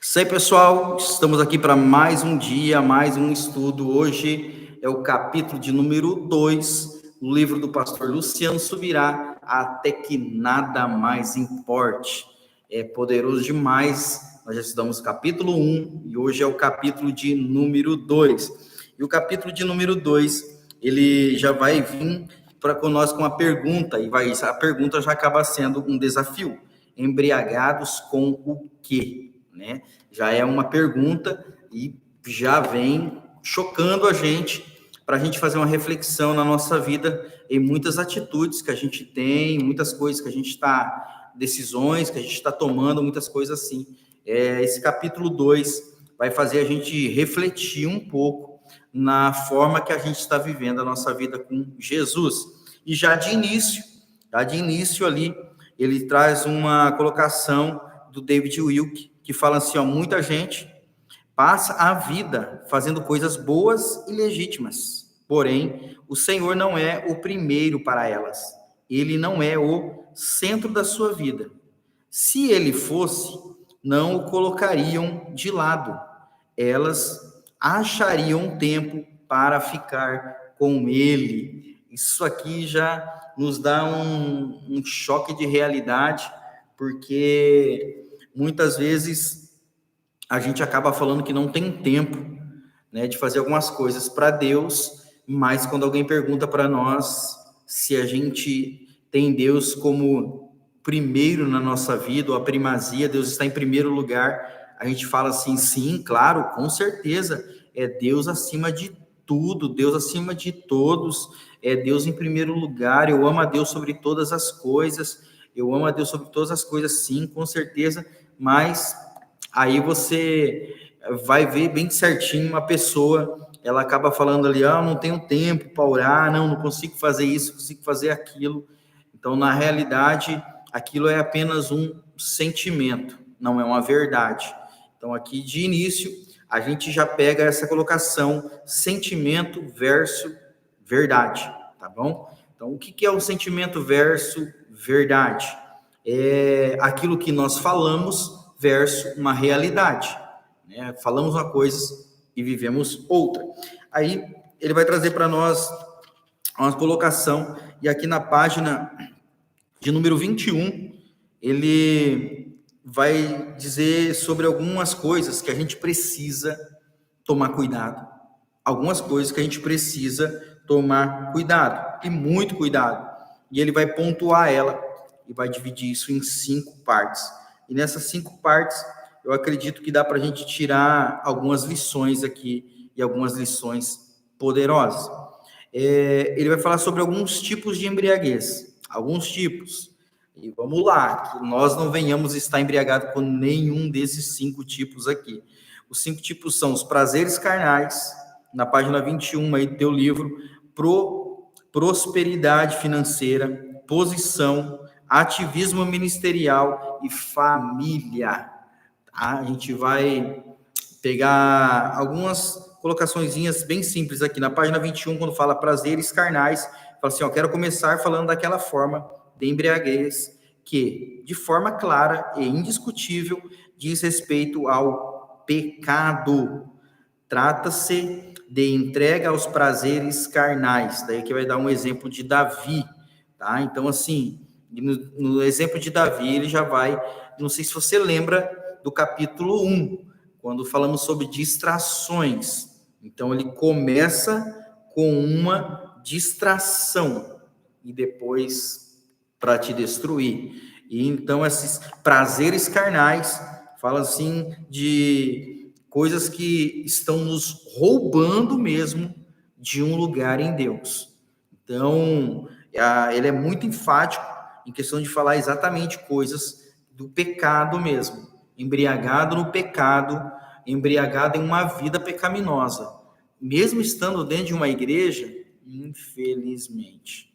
Isso aí, pessoal, estamos aqui para mais um dia, mais um estudo. Hoje é o capítulo de número 2 do livro do pastor Luciano Subirá, Até que Nada Mais Importe. É poderoso demais. Nós já estudamos o capítulo 1 e hoje é o capítulo de número 2. E o capítulo de número 2, ele já vai vir para nós com uma pergunta, e a pergunta já acaba sendo um desafio. Embriagados com o quê? Né? Já é uma pergunta e já vem chocando a gente para a gente fazer uma reflexão na nossa vida em muitas atitudes que a gente tem, muitas coisas que a gente está, decisões que a gente está tomando, muitas coisas assim. Esse capítulo 2 vai fazer a gente refletir um pouco na forma que a gente está vivendo a nossa vida com Jesus. E já de início ali, ele traz uma colocação do David Wilk, que fala assim, muita gente passa a vida fazendo coisas boas e legítimas, porém, o Senhor não é o primeiro para elas. Ele não é o centro da sua vida. Se ele fosse, não o colocariam de lado. Elas achariam tempo para ficar com ele. Isso aqui já nos dá um choque de realidade, porque muitas vezes a gente acaba falando que não tem tempo, né, de fazer algumas coisas para Deus, mas quando alguém pergunta para nós se a gente tem Deus como primeiro na nossa vida, ou a primazia, Deus está em primeiro lugar, a gente fala assim, sim, claro, com certeza, é Deus acima de tudo, Deus acima de todos, é Deus em primeiro lugar, eu amo a Deus sobre todas as coisas, eu amo a Deus sobre todas as coisas, sim, com certeza, mas aí você vai ver bem certinho uma pessoa, ela acaba falando ali, não tenho tempo para orar, não consigo fazer isso, não consigo fazer aquilo. Então, na realidade, aquilo é apenas um sentimento, não é uma verdade. Então, aqui de início, a gente já pega essa colocação, sentimento versus verdade, tá bom? Então, o que é o sentimento versus verdade? É aquilo que nós falamos versus uma realidade, né? Falamos uma coisa e vivemos outra. Aí ele vai trazer para nós uma colocação, e aqui na página de número 21, ele vai dizer sobre algumas coisas que a gente precisa tomar cuidado. Algumas coisas que a gente precisa tomar cuidado, e muito cuidado. E ele vai pontuar ela e vai dividir isso em 5 partes. E nessas 5 partes, eu acredito que dá para a gente tirar algumas lições aqui, e algumas lições poderosas. Ele vai falar sobre alguns tipos de embriaguez, alguns tipos. E vamos lá, que nós não venhamos estar embriagados com nenhum desses 5 tipos aqui. Os 5 tipos são os prazeres carnais, na página 21 aí do teu livro, prosperidade financeira, posição, ativismo ministerial e família. Tá? A gente vai pegar algumas colocaçõezinhas bem simples aqui. Na página 21, quando fala prazeres carnais, fala assim, quero começar falando daquela forma de embriaguez que, de forma clara e indiscutível, diz respeito ao pecado. Trata-se de entrega aos prazeres carnais. Daí que vai dar um exemplo de Davi, tá? Então, assim, no exemplo de Davi, ele já vai, não sei se você lembra do capítulo 1, quando falamos sobre distrações. Então, ele começa com uma distração e depois para te destruir. E então, esses prazeres carnais, fala assim de coisas que estão nos roubando mesmo de um lugar em Deus. Então, ele é muito enfático em questão de falar exatamente coisas do pecado mesmo. Embriagado no pecado, embriagado em uma vida pecaminosa. Mesmo estando dentro de uma igreja, infelizmente,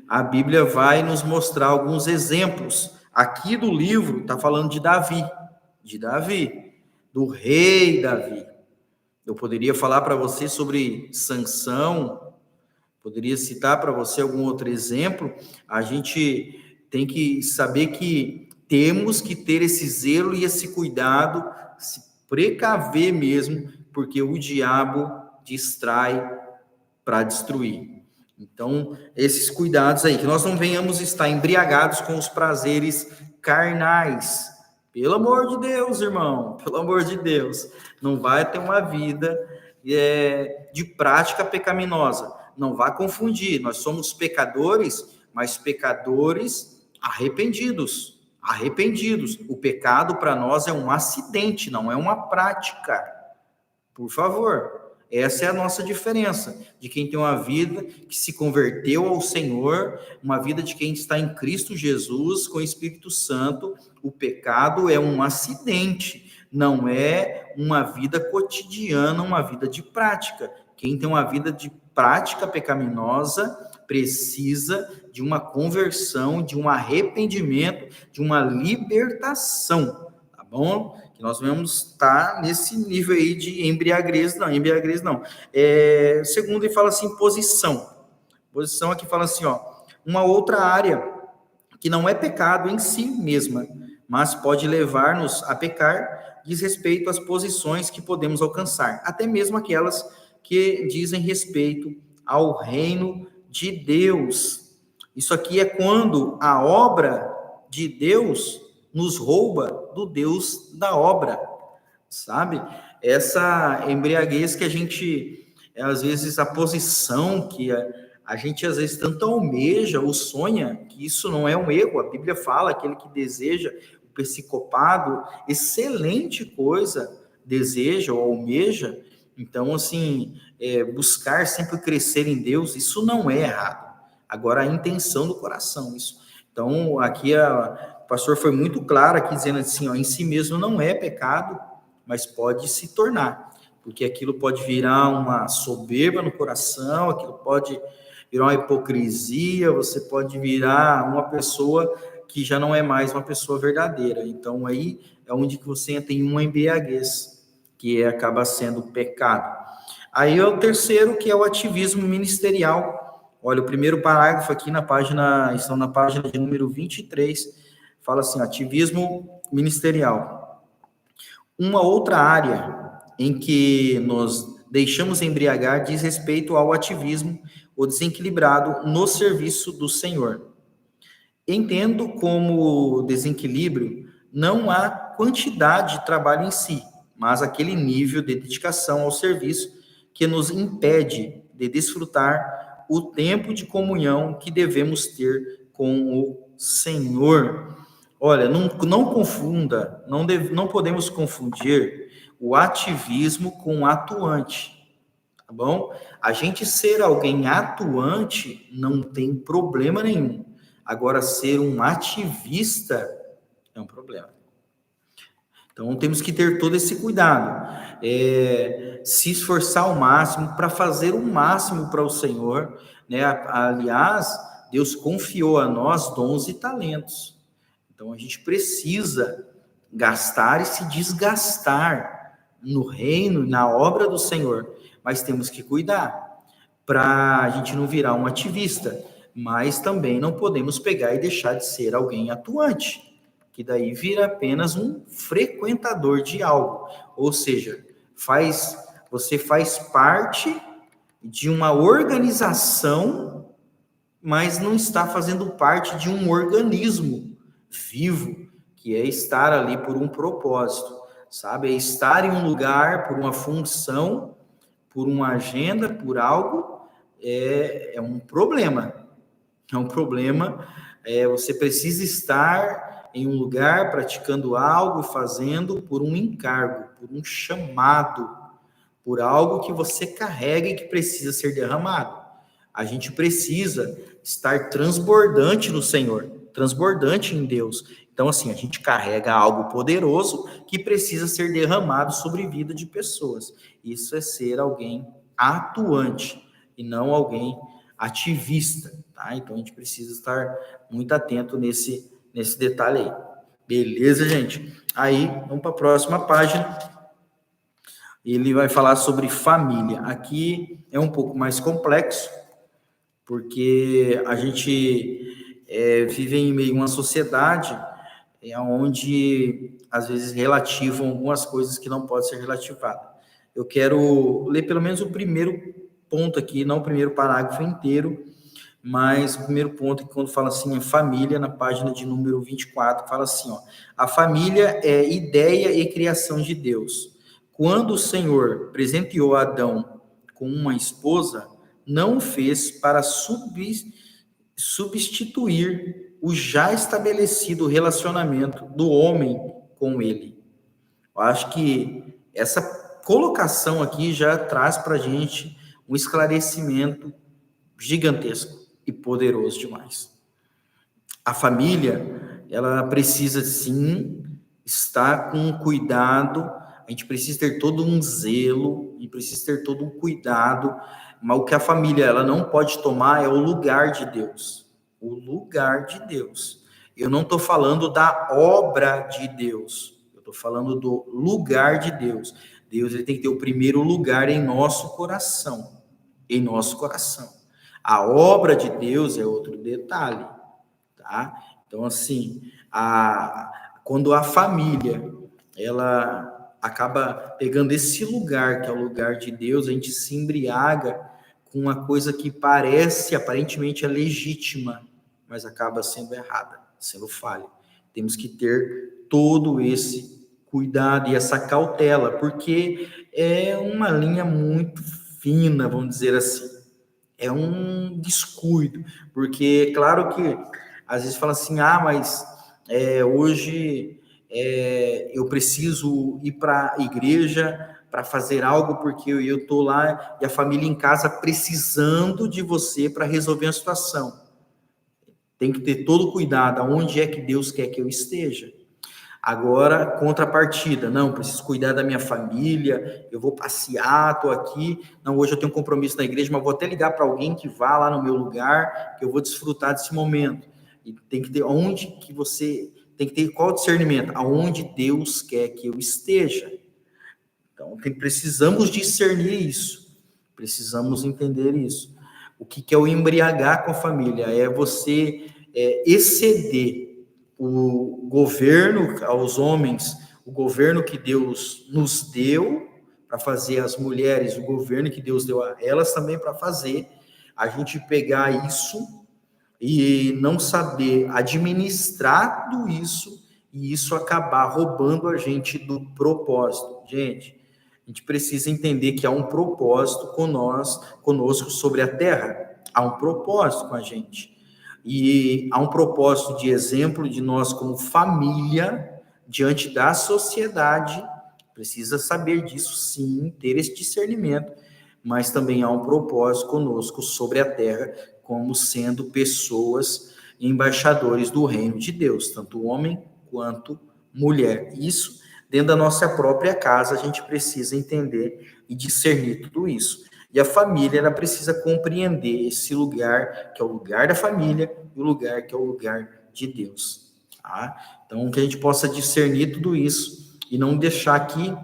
a Bíblia vai nos mostrar alguns exemplos. Aqui do livro está falando de Davi, do rei Davi. Eu poderia falar para você sobre Sansão, poderia citar para você algum outro exemplo. A gente tem que saber que temos que ter esse zelo e esse cuidado, se precaver mesmo, porque o diabo distrai para destruir. Então, esses cuidados aí, que nós não venhamos estar embriagados com os prazeres carnais. Pelo amor de Deus, irmão, pelo amor de Deus, não vai ter uma vida de prática pecaminosa. Não vá confundir, nós somos pecadores, mas pecadores arrependidos. Arrependidos. O pecado para nós é um acidente, não é uma prática. Por favor. Essa é a nossa diferença, de quem tem uma vida que se converteu ao Senhor, uma vida de quem está em Cristo Jesus, com o Espírito Santo. O pecado é um acidente, não é uma vida cotidiana, uma vida de prática. Quem tem uma vida de prática pecaminosa precisa de uma conversão, de um arrependimento, de uma libertação, tá bom? Que nós vamos estar nesse nível aí de embriaguez não. Segundo, ele fala assim, posição aqui fala assim, uma outra área que não é pecado em si mesma, mas pode levar-nos a pecar, diz respeito às posições que podemos alcançar, até mesmo aquelas que dizem respeito ao reino de Deus. Isso aqui é quando a obra de Deus nos rouba do Deus da obra, sabe? Essa embriaguez que a gente, às vezes, a posição que a gente, às vezes, tanto almeja ou sonha, que isso não é um erro, a Bíblia fala, aquele que deseja, o psicopado, excelente coisa, deseja ou almeja. Então, assim, buscar sempre crescer em Deus, isso não é errado. Agora, a intenção do coração, isso. Então, aqui o pastor foi muito claro aqui, dizendo assim, em si mesmo não é pecado, mas pode se tornar, porque aquilo pode virar uma soberba no coração, aquilo pode virar uma hipocrisia, você pode virar uma pessoa que já não é mais uma pessoa verdadeira. Então, aí é onde que você tem uma embriaguez, que acaba sendo pecado. Aí é o terceiro, que é o ativismo ministerial. Olha, o primeiro parágrafo aqui estão na página de número 23, fala assim, ativismo ministerial. Uma outra área em que nos deixamos embriagar diz respeito ao ativismo, o desequilibrado no serviço do Senhor. Entendo como desequilíbrio não a quantidade de trabalho em si, mas aquele nível de dedicação ao serviço que nos impede de desfrutar o tempo de comunhão que devemos ter com o Senhor. Olha, não confunda, não podemos confundir o ativismo com o atuante, tá bom? A gente ser alguém atuante não tem problema nenhum. Agora, ser um ativista é um problema. Então, temos que ter todo esse cuidado, se esforçar ao máximo para fazer o máximo para o Senhor, né? Aliás, Deus confiou a nós dons e talentos. Então, a gente precisa gastar e se desgastar no reino, na obra do Senhor, mas temos que cuidar para a gente não virar um ativista, mas também não podemos pegar e deixar de ser alguém atuante, que daí vira apenas um frequentador de algo, ou seja, você faz parte de uma organização, mas não está fazendo parte de um organismo vivo, que é estar ali por um propósito, sabe? É estar em um lugar por uma função, por uma agenda, por algo, é um problema. É um problema, você precisa estar em um lugar praticando algo, fazendo por um encargo, por um chamado, por algo que você carrega e que precisa ser derramado. A gente precisa estar transbordante no Senhor, transbordante em Deus. Então, assim, a gente carrega algo poderoso que precisa ser derramado sobre a vida de pessoas. Isso é ser alguém atuante e não alguém ativista, tá? Então, a gente precisa estar muito atento nesse detalhe aí. Beleza, gente? Aí, vamos para a próxima página. Ele vai falar sobre família. Aqui é um pouco mais complexo, porque a gente vive em meio a uma sociedade é onde, às vezes, relativam algumas coisas que não podem ser relativadas. Eu quero ler pelo menos o primeiro ponto aqui, não o primeiro parágrafo inteiro, mas o primeiro ponto, que quando fala assim, família, na página de número 24, fala assim, ó, a família é ideia e criação de Deus. Quando o Senhor presenteou Adão com uma esposa, não o fez para substituir o já estabelecido relacionamento do homem com ele. Eu acho que essa colocação aqui já traz para a gente um esclarecimento gigantesco e poderoso demais. A família, ela precisa sim estar com cuidado, a gente precisa ter todo um zelo, e precisa ter todo um cuidado, mas o que a família ela não pode tomar é o lugar de Deus. O lugar de Deus. Eu não estou falando da obra de Deus, eu estou falando do lugar de Deus. Deus ele tem que ter o primeiro lugar em nosso coração. Em nosso coração. A obra de Deus é outro detalhe, tá? Então, assim, quando a família, ela acaba pegando esse lugar, que é o lugar de Deus, a gente se embriaga com uma coisa que parece, aparentemente, é legítima, mas acaba sendo errada, sendo falha. Temos que ter todo esse cuidado e essa cautela, porque é uma linha muito fina, vamos dizer assim. É um descuido, porque claro que às vezes fala assim, mas hoje eu preciso ir para a igreja para fazer algo porque eu estou lá e a família em casa precisando de você para resolver a situação. Tem que ter todo cuidado, aonde é que Deus quer que eu esteja. Agora, contrapartida, não, preciso cuidar da minha família, eu vou passear, estou aqui, não, hoje eu tenho um compromisso na igreja, mas vou até ligar para alguém que vá lá no meu lugar, que eu vou desfrutar desse momento. E tem que ter, onde que você, tem que ter qual discernimento? Aonde Deus quer que eu esteja. Então, precisamos discernir isso, precisamos entender isso. O que é o embriagar com a família? É você exceder o governo aos homens, o governo que Deus nos deu para fazer as mulheres, o governo que Deus deu a elas também para fazer, a gente pegar isso e não saber administrar tudo isso, e isso acabar roubando a gente do propósito. Gente, a gente precisa entender que há um propósito conosco sobre a terra, há um propósito com a gente. E há um propósito de exemplo de nós como família, diante da sociedade, precisa saber disso sim, ter esse discernimento, mas também há um propósito conosco sobre a terra, como sendo pessoas embaixadores do reino de Deus, tanto homem quanto mulher. Isso, dentro da nossa própria casa, a gente precisa entender e discernir tudo isso. E a família, ela precisa compreender esse lugar, que é o lugar da família, e o lugar que é o lugar de Deus. Tá? Então, que a gente possa discernir tudo isso e não deixar que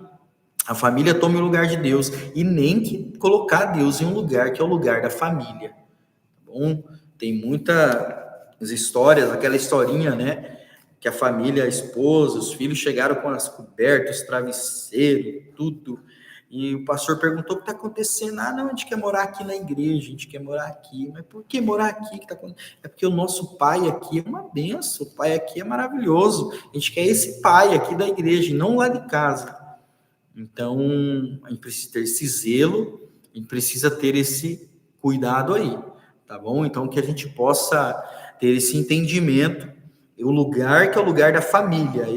a família tome o lugar de Deus e nem que colocar Deus em um lugar que é o lugar da família. Tá bom? Tem muitas histórias, aquela historinha, né? Que a família, a esposa, os filhos chegaram com as cobertas, travesseiro, tudo. E o pastor perguntou o que está acontecendo. Não, a gente quer morar aqui na igreja, a gente quer morar aqui. Mas por que morar aqui? É porque o nosso pai aqui é uma benção, o pai aqui é maravilhoso. A gente quer esse pai aqui da igreja, e não lá de casa. Então, a gente precisa ter esse zelo, a gente precisa ter esse cuidado aí, tá bom? Então, que a gente possa ter esse entendimento, o lugar que é o lugar da família,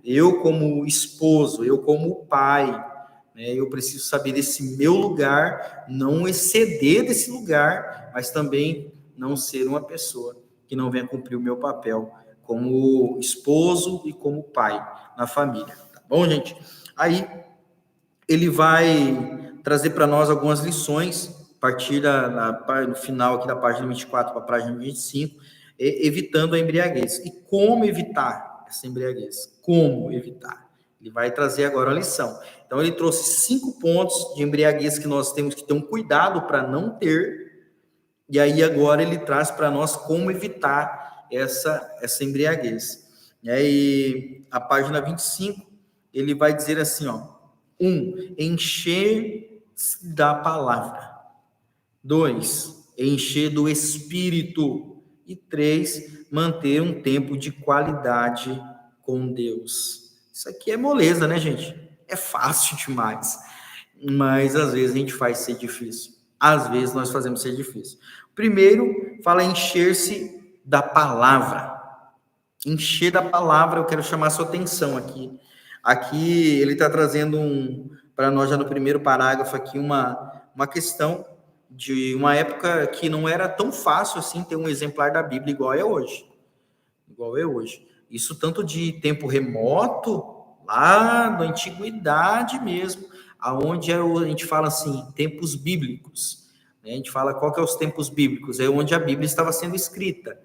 eu como esposo, eu como pai, eu preciso saber desse meu lugar, não exceder desse lugar, mas também não ser uma pessoa que não venha cumprir o meu papel como esposo e como pai na família. Tá bom, gente? Aí ele vai trazer para nós algumas lições, a partir no final aqui da página 24 para a página 25, evitando a embriaguez. E como evitar essa embriaguez? Como evitar? Ele vai trazer agora a lição. Então, ele trouxe 5 pontos de embriaguez que nós temos que ter um cuidado para não ter, e aí agora ele traz para nós como evitar essa embriaguez. E a página 25, ele vai dizer assim, ó, 1, encher da palavra. 2, encher do Espírito. E 3, manter um tempo de qualidade com Deus. Isso aqui é moleza, né, gente? É fácil demais. Mas às vezes a gente faz ser difícil. Às vezes nós fazemos ser difícil. Primeiro, fala encher-se da palavra. Encher da palavra, eu quero chamar a sua atenção aqui. Aqui ele está trazendo para nós, já no primeiro parágrafo, aqui uma questão de uma época que não era tão fácil assim ter um exemplar da Bíblia igual é hoje. Igual é hoje. Isso tanto de tempo remoto, lá da antiguidade mesmo, aonde a gente fala assim, tempos bíblicos. Né? A gente fala qual que é os tempos bíblicos, é onde a Bíblia estava sendo escrita.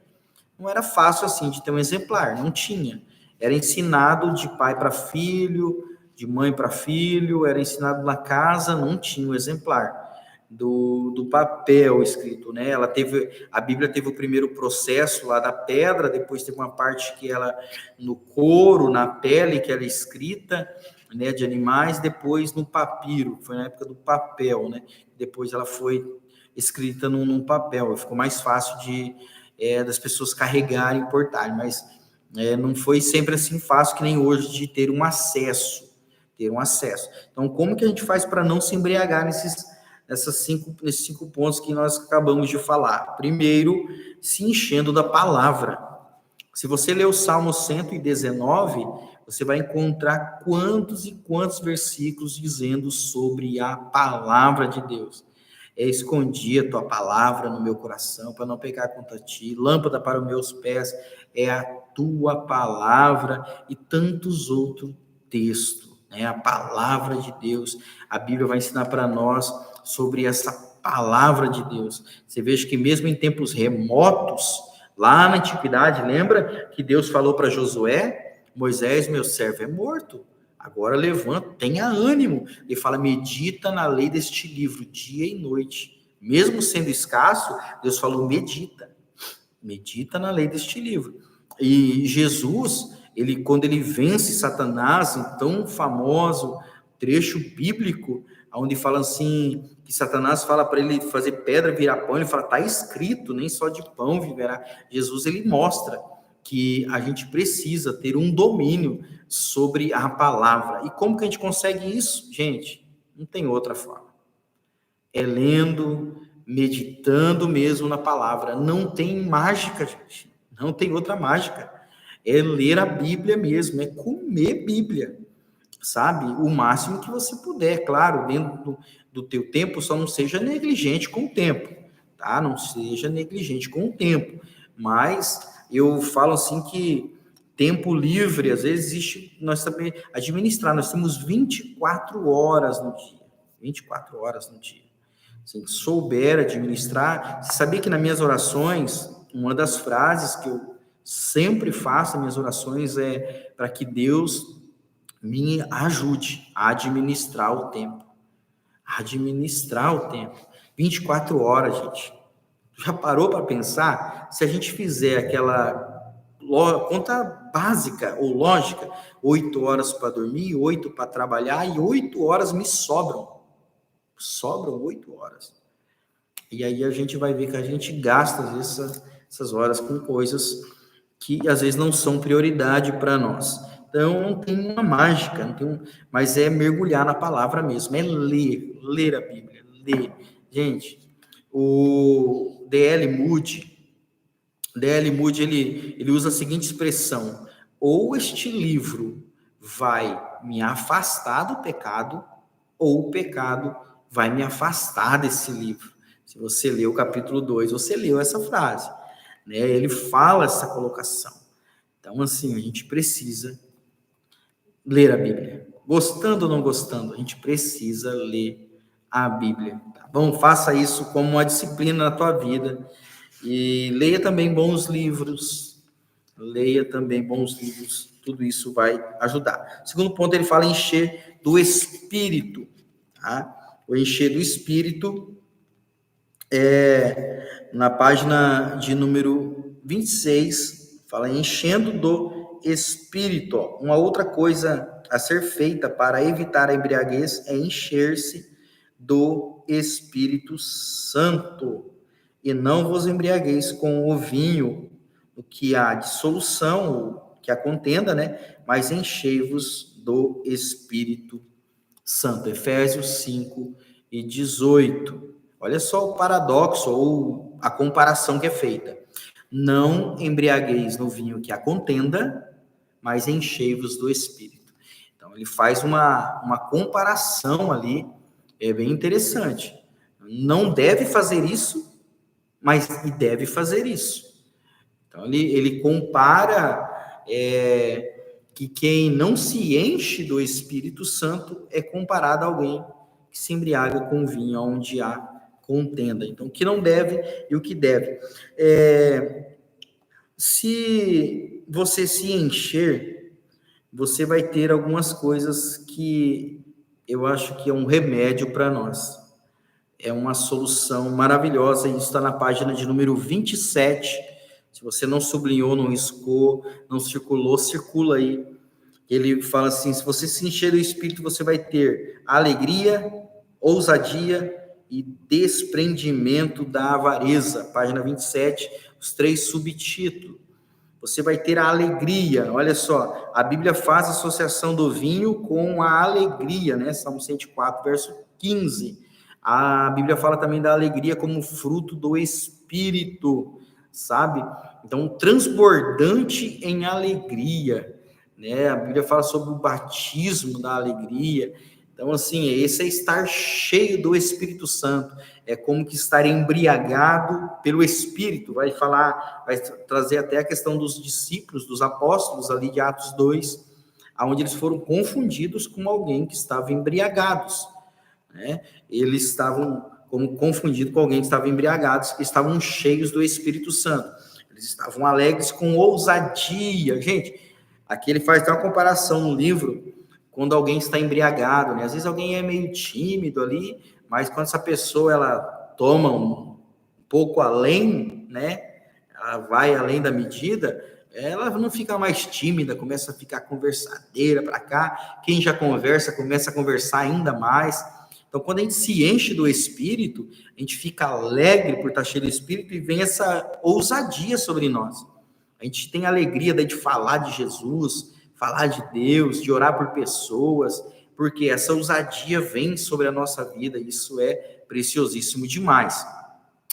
Não era fácil assim de ter um exemplar, não tinha. Era ensinado de pai para filho, de mãe para filho, era ensinado na casa, não tinha um exemplar do papel escrito, né? A Bíblia teve o primeiro processo lá da pedra, depois teve uma parte que ela no couro, na pele, que era escrita, né, de animais, depois no papiro, foi na época do papel, né? Depois ela foi escrita num papel, ficou mais fácil das pessoas carregarem e portarem, mas não foi sempre assim fácil que nem hoje de ter um acesso. Então, como que a gente faz para não se embriagar nesses 5 pontos que nós acabamos de falar? Primeiro, se enchendo da palavra. Se você ler o Salmo 119, você vai encontrar quantos e quantos versículos dizendo sobre a palavra de Deus. Escondi a tua palavra no meu coração para não pecar contra ti, lâmpada para os meus pés é a tua palavra, e tantos outros textos, né? A palavra de Deus, a Bíblia vai ensinar para nós sobre essa palavra de Deus. Você veja que mesmo em tempos remotos, lá na antiguidade, lembra que Deus falou para Josué, Moisés, meu servo, é morto. Agora levanta, tenha ânimo. Ele fala, medita na lei deste livro, dia e noite. Mesmo sendo escasso, Deus falou, medita na lei deste livro. E Jesus, quando ele vence Satanás, em tão famoso trecho bíblico, onde fala assim, que Satanás fala para ele fazer pedra virar pão, ele fala, está escrito, nem só de pão viverá. Jesus, ele mostra que a gente precisa ter um domínio sobre a palavra. E como que a gente consegue isso? Gente, não tem outra forma. É lendo, meditando mesmo na palavra. Não tem mágica, gente. Não tem outra mágica. É ler a Bíblia mesmo, é comer Bíblia, sabe? O máximo que você puder, claro, dentro do teu tempo, só não seja negligente com o tempo, tá? Não seja negligente com o tempo. Mas eu falo assim que tempo livre, às vezes existe, nós também administrar, nós temos 24 horas no dia. 24 horas no dia. Se souber administrar, você sabia que nas minhas orações, uma das frases que eu sempre faço nas minhas orações é para que Deus me ajude a administrar o tempo. Administrar o tempo. 24 horas, gente. Já parou para pensar? Se a gente fizer aquela conta básica ou lógica, 8 horas para dormir, 8 para trabalhar e 8 horas me sobram. Sobram 8 horas. E aí a gente vai ver que a gente gasta, às vezes, essas horas com coisas que, às vezes, não são prioridade para nós. Então, não tem uma mágica, mas é mergulhar na palavra mesmo, é ler a Bíblia, ler. Gente, o D.L. Moody, ele usa a seguinte expressão, ou este livro vai me afastar do pecado, ou o pecado vai me afastar desse livro. Se você leu o capítulo 2, você leu essa frase, né? Ele fala essa colocação. Então, assim, a gente precisa ler a Bíblia. Gostando ou não gostando, a gente precisa ler a Bíblia. Tá bom? Faça isso como uma disciplina na tua vida. E leia também bons livros. Tudo isso vai ajudar. O segundo ponto, ele fala encher do Espírito. Tá? O encher do Espírito na página de número 26, fala enchendo do Espírito. Uma outra coisa a ser feita para evitar a embriaguez é encher-se do Espírito Santo. E não vos embriagueis com o vinho, o que há dissolução, que há contenda, né? Mas enchei-vos do Espírito Santo. Efésios 5:18. Olha só o paradoxo ou a comparação que é feita. Não embriagueis no vinho que há contenda, mas enchei-vos do Espírito. Então, ele faz uma comparação ali, é bem interessante. Não deve fazer isso, mas deve fazer isso. Então, ele compara que quem não se enche do Espírito Santo é comparado a alguém que se embriaga com vinho onde há contenda. Então, o que não deve e o que deve. Se você se encher, você vai ter algumas coisas que eu acho que é um remédio para nós. É uma solução maravilhosa, e isso está na página de número 27. Se você não sublinhou, não riscou, não circulou, circula aí. Ele fala assim: se você se encher do Espírito, você vai ter alegria, ousadia e desprendimento da avareza. Página 27, os 3 subtítulos. Você vai ter a alegria. Olha só, a Bíblia faz associação do vinho com a alegria, né? Salmo 104, verso 15. A Bíblia fala também da alegria como fruto do Espírito, sabe? Então, transbordante em alegria, né? A Bíblia fala sobre o batismo da alegria. Então, assim, esse é estar cheio do Espírito Santo. É como que estar embriagado pelo Espírito. Vai trazer até a questão dos discípulos, dos apóstolos ali de Atos 2, onde eles foram confundidos com alguém que estava embriagados, né? Eles estavam como confundidos com alguém que estava embriagados, que estavam cheios do Espírito Santo. Eles estavam alegres com ousadia. Gente, aqui ele faz até uma comparação no livro, quando alguém está embriagado, né? Às vezes alguém é meio tímido ali, mas quando essa pessoa ela toma um pouco além, né? Ela vai além da medida, ela não fica mais tímida, começa a ficar conversadeira para cá. Quem já conversa, começa a conversar ainda mais. Então, quando a gente se enche do Espírito, a gente fica alegre por estar cheio do Espírito e vem essa ousadia sobre nós. A gente tem a alegria de falar de Jesus, falar de Deus, de orar por pessoas, porque essa ousadia vem sobre a nossa vida, e isso é preciosíssimo demais.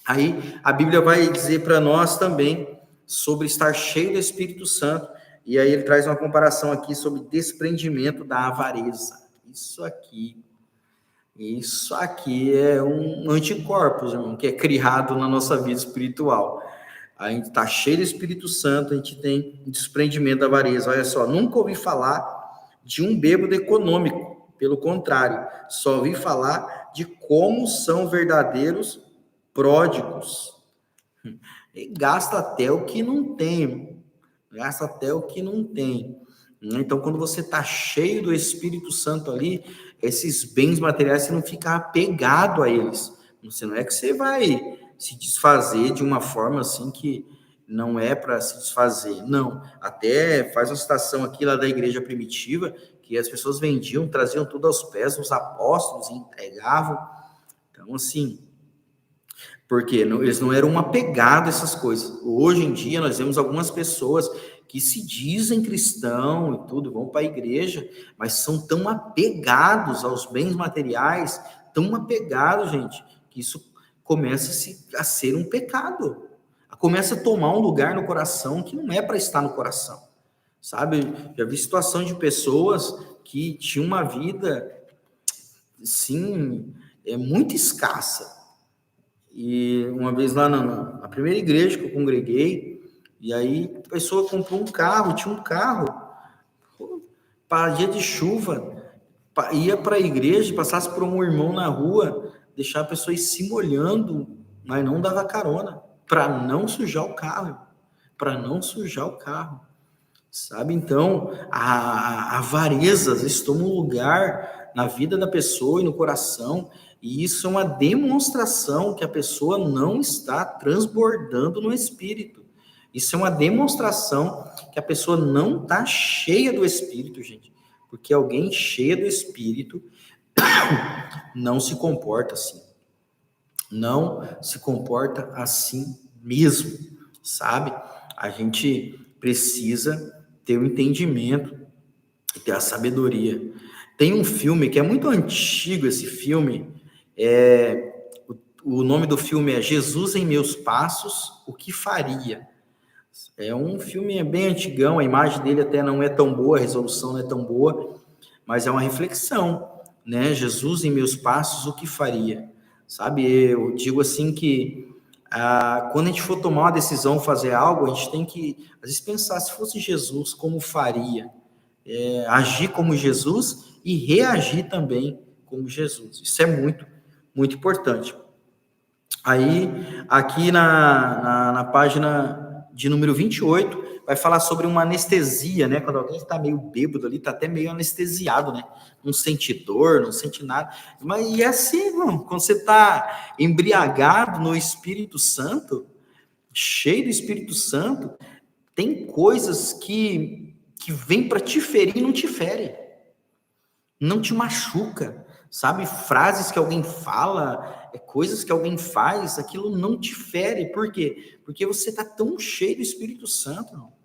Aí a Bíblia vai dizer para nós também sobre estar cheio do Espírito Santo, e aí ele traz uma comparação aqui sobre desprendimento da avareza. Isso aqui é um anticorpos, irmão, que é criado na nossa vida espiritual. A gente está cheio do Espírito Santo, a gente tem desprendimento da avareza. Olha só, nunca ouvi falar de um bêbado econômico. Pelo contrário, só ouvi falar de como são verdadeiros pródigos. E gasta até o que não tem. Gasta até o que não tem. Então, quando você está cheio do Espírito Santo ali, esses bens materiais, você não fica apegado a eles. Você não é que você vai se desfazer de uma forma assim que não é para se desfazer. Não. Até faz uma citação aqui lá da igreja primitiva, que as pessoas vendiam, traziam tudo aos pés dos apóstolos e entregavam. Então, assim, porque eles não eram apegados a essas coisas. Hoje em dia, nós vemos algumas pessoas que se dizem cristão e tudo, vão para a igreja, mas são tão apegados aos bens materiais, tão apegados, gente, que isso começa a ser um pecado. Começa a tomar um lugar no coração que não é para estar no coração, sabe? Já vi situação de pessoas que tinham uma vida, sim, muito escassa. E uma vez lá na primeira igreja que eu congreguei, e aí a pessoa comprou um carro, tinha um carro, para dia de chuva, ia para a igreja, passasse por um irmão na rua, deixar a pessoa ir se molhando, mas não dava carona, para não sujar o carro, sabe? Então, a avareza, às vezes, toma um lugar na vida da pessoa e no coração, e isso é uma demonstração que a pessoa não está transbordando no Espírito. Isso é uma demonstração que a pessoa não está cheia do Espírito, gente. Porque alguém cheia do Espírito não se comporta assim. Não se comporta assim mesmo, sabe? A gente precisa ter o entendimento e ter a sabedoria. Tem um filme que é muito antigo, esse filme, o nome do filme é Jesus em Meus Passos, O que Faria? É um filme bem antigão, a imagem dele até não é tão boa, a resolução não é tão boa, mas é uma reflexão, né? Jesus em meus passos, o que faria? Sabe, eu digo assim que quando a gente for tomar uma decisão, fazer algo, a gente tem que, às vezes, pensar, se fosse Jesus, como faria? Agir como Jesus e reagir também como Jesus. Isso é muito, muito importante. Aí, aqui na página de número 28, vai falar sobre uma anestesia, né? Quando alguém está meio bêbado ali, está até meio anestesiado, né? Não sente dor, não sente nada. Mas e é assim, irmão, quando você está embriagado no Espírito Santo, cheio do Espírito Santo, tem coisas que vêm para te ferir e não te fere, não te machuca, sabe? Frases que alguém fala, coisas que alguém faz, aquilo não te fere. Por quê? Porque você está tão cheio do Espírito Santo. Não.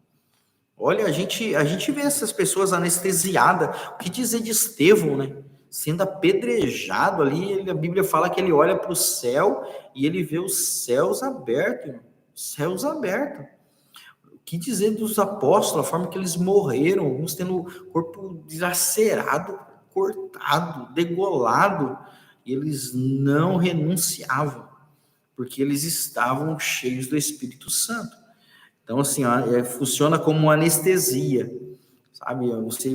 Olha, a gente vê essas pessoas anestesiadas. O que dizer de Estevão, né? Sendo apedrejado ali, a Bíblia fala que ele olha para o céu e ele vê os céus abertos, céus abertos. O que dizer dos apóstolos, a forma que eles morreram, alguns tendo o corpo dilacerado, cortado, degolado, e eles não renunciavam, porque eles estavam cheios do Espírito Santo. Então, assim, funciona como uma anestesia, sabe? Você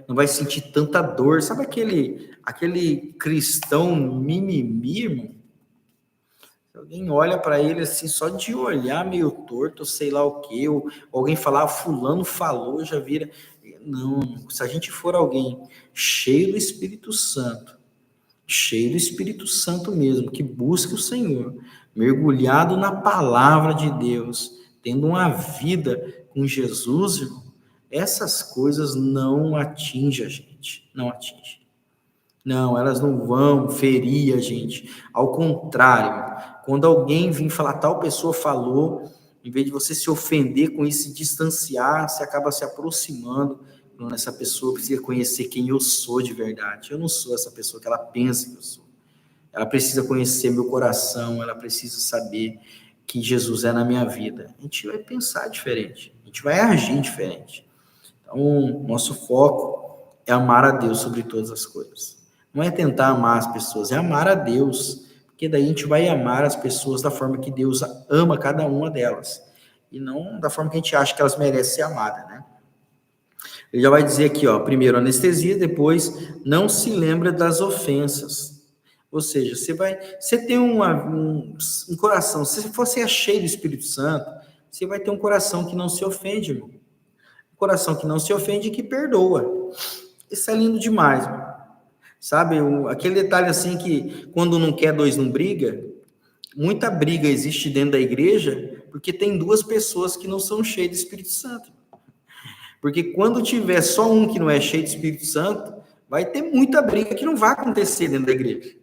não vai sentir tanta dor. Sabe aquele cristão mimimi, irmão? Alguém olha para ele assim, só de olhar meio torto, sei lá o quê, ou alguém falar, fulano falou, já vira. Não, se a gente for alguém cheio do Espírito Santo mesmo, que busca o Senhor, mergulhado na palavra de Deus, tendo uma vida com Jesus, irmão, essas coisas não atingem a gente, não atingem. Não, elas não vão ferir a gente. Ao contrário, quando alguém vir falar, tal pessoa falou, em vez de você se ofender com isso, se distanciar, você acaba se aproximando. Essa pessoa precisa conhecer quem eu sou de verdade. Eu não sou essa pessoa que ela pensa que eu sou. Ela precisa conhecer meu coração, ela precisa saber que Jesus é na minha vida. A gente vai pensar diferente, a gente vai agir diferente. Então, nosso foco é amar a Deus sobre todas as coisas. Não é tentar amar as pessoas, é amar a Deus, porque daí a gente vai amar as pessoas da forma que Deus ama cada uma delas, e não da forma que a gente acha que elas merecem ser amadas, né? Ele já vai dizer aqui, ó, primeiro anestesia, depois não se lembra das ofensas. Ou seja, você tem um coração, se você é cheio do Espírito Santo, você vai ter um coração que não se ofende, irmão. Um coração que não se ofende e que perdoa. Isso é lindo demais, irmão. Sabe, aquele detalhe assim que quando não quer, dois não briga. Muita briga existe dentro da igreja porque tem duas pessoas que não são cheias do Espírito Santo. Porque quando tiver só um que não é cheio do Espírito Santo, vai ter muita briga que não vai acontecer dentro da igreja.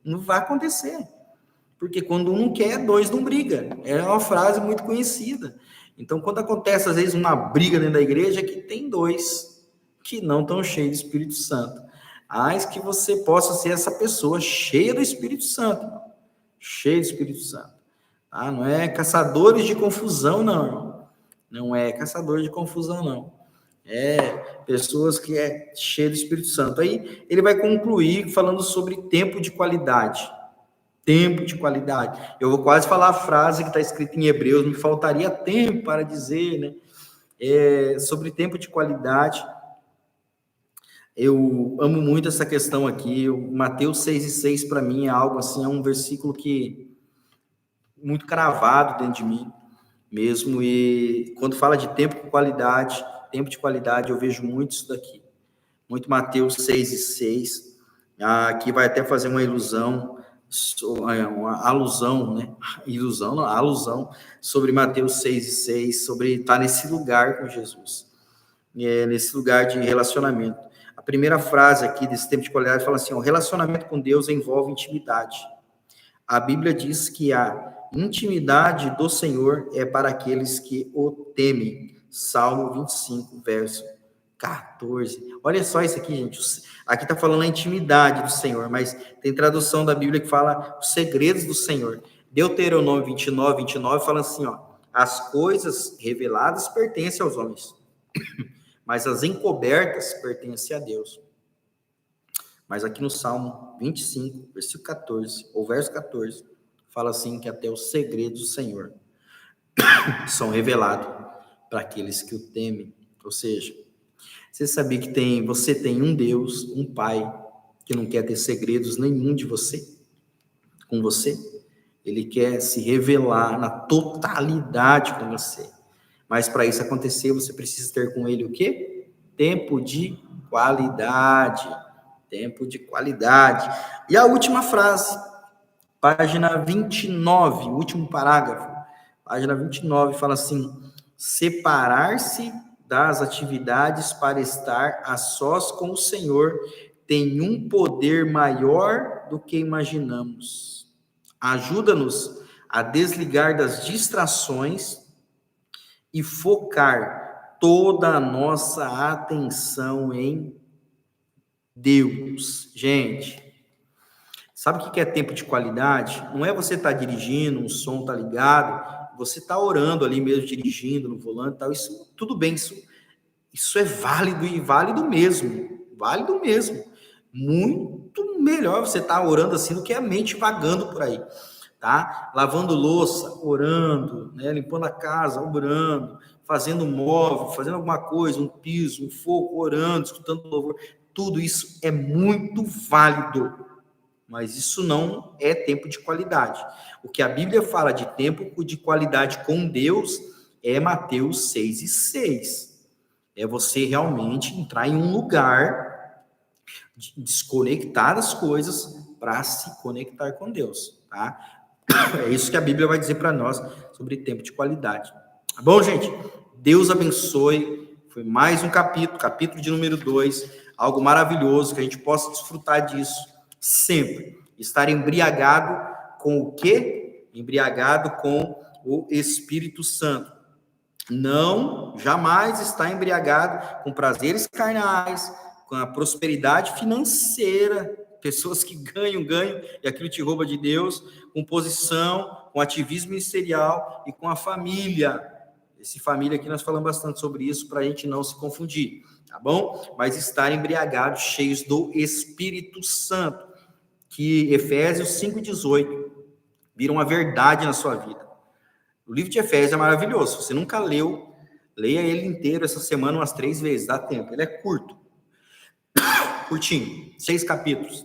Não vai acontecer. Porque quando um não quer, dois não briga. É uma frase muito conhecida. Então, quando acontece, às vezes, uma briga dentro da igreja, é que tem dois que não estão cheios do Espírito Santo. Mas que você possa ser essa pessoa cheia do Espírito Santo. Cheia do Espírito Santo. Tá? Não é caçadores de confusão, não, irmão. Não é caçadores de confusão, não. É pessoas que é cheia do Espírito Santo. Aí ele vai concluir falando sobre tempo de qualidade. Tempo de qualidade. Eu vou quase falar a frase que está escrita em Hebreus, me faltaria tempo para dizer, né? Sobre tempo de qualidade. Eu amo muito essa questão aqui. Mateus 6:6 para mim é algo assim, é um versículo que muito cravado dentro de mim mesmo. E quando fala de tempo de qualidade, eu vejo muito isso daqui. Muito Mateus 6:6. Aqui vai até fazer uma ilusão uma alusão, né? Ilusão, não, alusão sobre Mateus 6:6, sobre estar nesse lugar com Jesus, nesse lugar de relacionamento. A primeira frase aqui desse tempo de qualidade fala assim: o relacionamento com Deus envolve intimidade. A Bíblia diz que a intimidade do Senhor é para aqueles que o temem. Salmo 25, verso 14. Olha só isso aqui, gente. Aqui está falando a intimidade do Senhor, mas tem tradução da Bíblia que fala os segredos do Senhor. Deuteronômio 29 fala assim, ó: as coisas reveladas pertencem aos homens, mas as encobertas pertencem a Deus. Mas aqui no Salmo 25, versículo 14, ou verso 14, fala assim que até os segredos do Senhor são revelados para aqueles que o temem. Ou seja, você sabia que você tem um Deus, um Pai, que não quer ter segredos nenhum de você, com você. Ele quer se revelar na totalidade com você. Mas para isso acontecer, você precisa ter com ele o quê? Tempo de qualidade. Tempo de qualidade. E a última frase, página 29, último parágrafo, página 29, fala assim: separar-se das atividades para estar a sós com o Senhor tem um poder maior do que imaginamos. Ajuda-nos a desligar das distrações e focar toda a nossa atenção em Deus. Gente, sabe o que é tempo de qualidade? Não é você estar dirigindo, o som está ligado, você está orando ali mesmo, dirigindo no volante e tal. Isso, tudo bem, isso é válido e válido mesmo. Válido mesmo. Muito melhor você estar orando assim do que a mente vagando por aí. Tá? Lavando louça, orando, né? Limpando a casa, orando, fazendo um móvel, fazendo alguma coisa, um piso, um fogo, orando, escutando louvor. Tudo isso é muito válido, mas isso não é tempo de qualidade. O que a Bíblia fala de tempo de qualidade com Deus é Mateus 6:6. É você realmente entrar em um lugar, desconectar das coisas para se conectar com Deus, tá? É isso que a Bíblia vai dizer para nós sobre tempo de qualidade. Tá bom, gente? Deus abençoe. Foi mais um capítulo de número 2, algo maravilhoso, que a gente possa desfrutar disso sempre. Estar embriagado com o quê? Embriagado com o Espírito Santo. Não, jamais estar embriagado com prazeres carnais, com a prosperidade financeira, pessoas que ganham, e aquilo te rouba de Deus, com posição, com ativismo ministerial e com a família. Esse família aqui nós falamos bastante sobre isso para a gente não se confundir, tá bom? Mas estar embriagados, cheios do Espírito Santo, que Efésios 5:18 vira uma verdade na sua vida. O livro de Efésios é maravilhoso. Se você nunca leu, leia ele inteiro essa semana umas 3 vezes, dá tempo. Ele é curto, curtinho, 6 capítulos.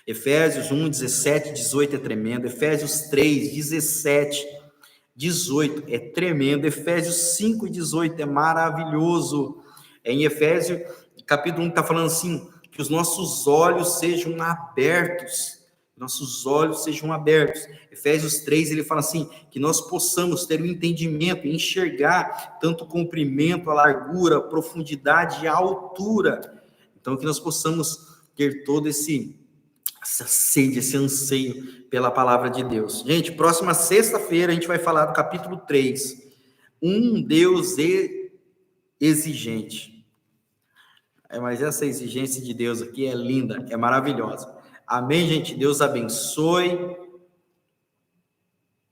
Efésios 1:17-18 é tremendo. Efésios 3:17-18 é tremendo. Efésios 5:18 é maravilhoso. Em Efésios, capítulo 1, está falando assim, que os nossos olhos sejam abertos. Nossos olhos sejam abertos. Efésios 3, ele fala assim, que nós possamos ter o entendimento, enxergar tanto o comprimento, a largura, a profundidade e a altura. Então, que nós possamos ter todo essa sede, esse anseio pela palavra de Deus. Gente, próxima sexta-feira a gente vai falar do capítulo 3. Um Deus exigente. Mas essa exigência de Deus aqui é linda, é maravilhosa. Amém, gente? Deus abençoe.